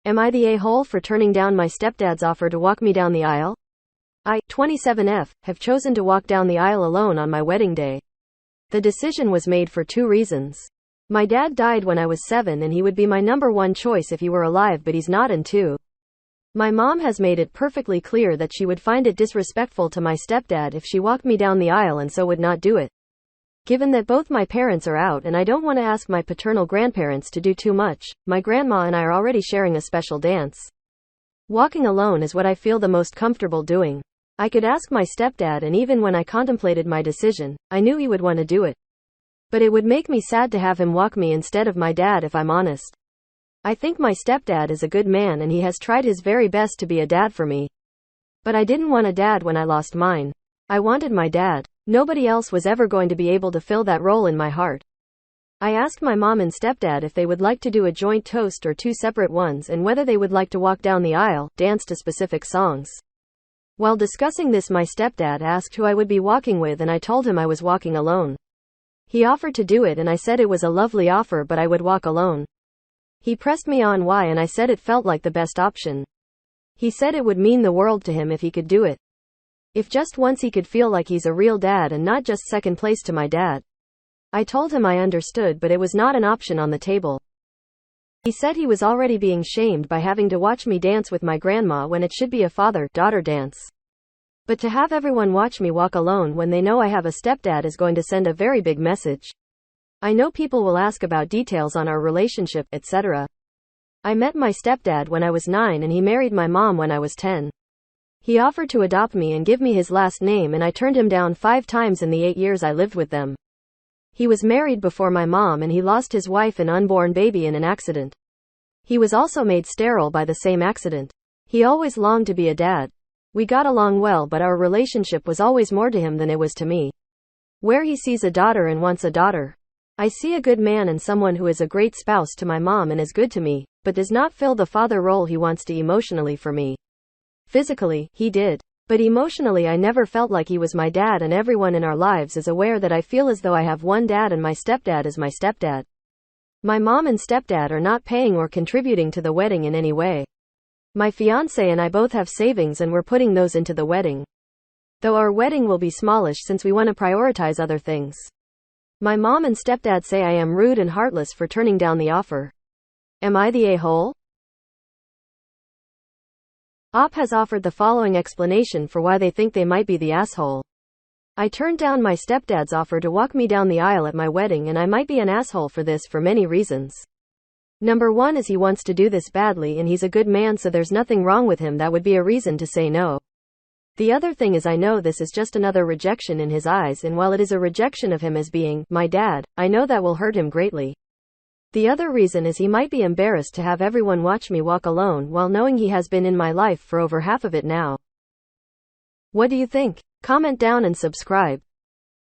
Am I the a-hole for turning down my stepdad's offer to walk me down the aisle? I, 27F, have chosen to walk down the aisle alone on my wedding day. The decision was made for 2 reasons. My dad died when I was 7 and he would be my number 1 choice if he were alive, but he's not, and 2. My mom has made it perfectly clear that she would find it disrespectful to my stepdad if she walked me down the aisle and so would not do it. Given that both my parents are out and I don't want to ask my paternal grandparents to do too much, my grandma and I are already sharing a special dance. Walking alone is what I feel the most comfortable doing. I could ask my stepdad, and even when I contemplated my decision, I knew he would want to do it. But it would make me sad to have him walk me instead of my dad, if I'm honest. I think my stepdad is a good man and he has tried his very best to be a dad for me. But I didn't want a dad when I lost mine. I wanted my dad. Nobody else was ever going to be able to fill that role in my heart. I asked my mom and stepdad if they would like to do a joint toast or 2 separate ones, and whether they would like to walk down the aisle, dance to specific songs. While discussing this, my stepdad asked who I would be walking with, and I told him I was walking alone. He offered to do it and I said it was a lovely offer, but I would walk alone. He pressed me on why, and I said it felt like the best option. He said it would mean the world to him if he could do it. If just once he could feel like he's a real dad and not just second place to my dad. I told him I understood, but it was not an option on the table. He said he was already being shamed by having to watch me dance with my grandma when it should be a father-daughter dance. But to have everyone watch me walk alone when they know I have a stepdad is going to send a very big message. I know people will ask about details on our relationship, etc. I met my stepdad when I was 9 and he married my mom when I was 10. He offered to adopt me and give me his last name, and I turned him down 5 times in the 8 years I lived with them. He was married before my mom and he lost his wife and unborn baby in an accident. He was also made sterile by the same accident. He always longed to be a dad. We got along well, but our relationship was always more to him than it was to me. Where he sees a daughter and wants a daughter. I see a good man and someone who is a great spouse to my mom and is good to me, but does not fill the father role he wants to emotionally for me. Physically, he did. But emotionally I never felt like he was my dad, and everyone in our lives is aware that I feel as though I have one dad and my stepdad is my stepdad. My mom and stepdad are not paying or contributing to the wedding in any way. My fiancé and I both have savings and we're putting those into the wedding. Though our wedding will be smallish since we want to prioritize other things. My mom and stepdad say I am rude and heartless for turning down the offer. Am I the a-hole? OP has offered the following explanation for why they think they might be the asshole. I turned down my stepdad's offer to walk me down the aisle at my wedding, and I might be an asshole for this for many reasons. Number 1 is he wants to do this badly and he's a good man, so there's nothing wrong with him that would be a reason to say no. The other thing is I know this is just another rejection in his eyes, and while it is a rejection of him as being my dad, I know that will hurt him greatly. The other reason is he might be embarrassed to have everyone watch me walk alone while knowing he has been in my life for over half of it now. What do you think? Comment down and subscribe.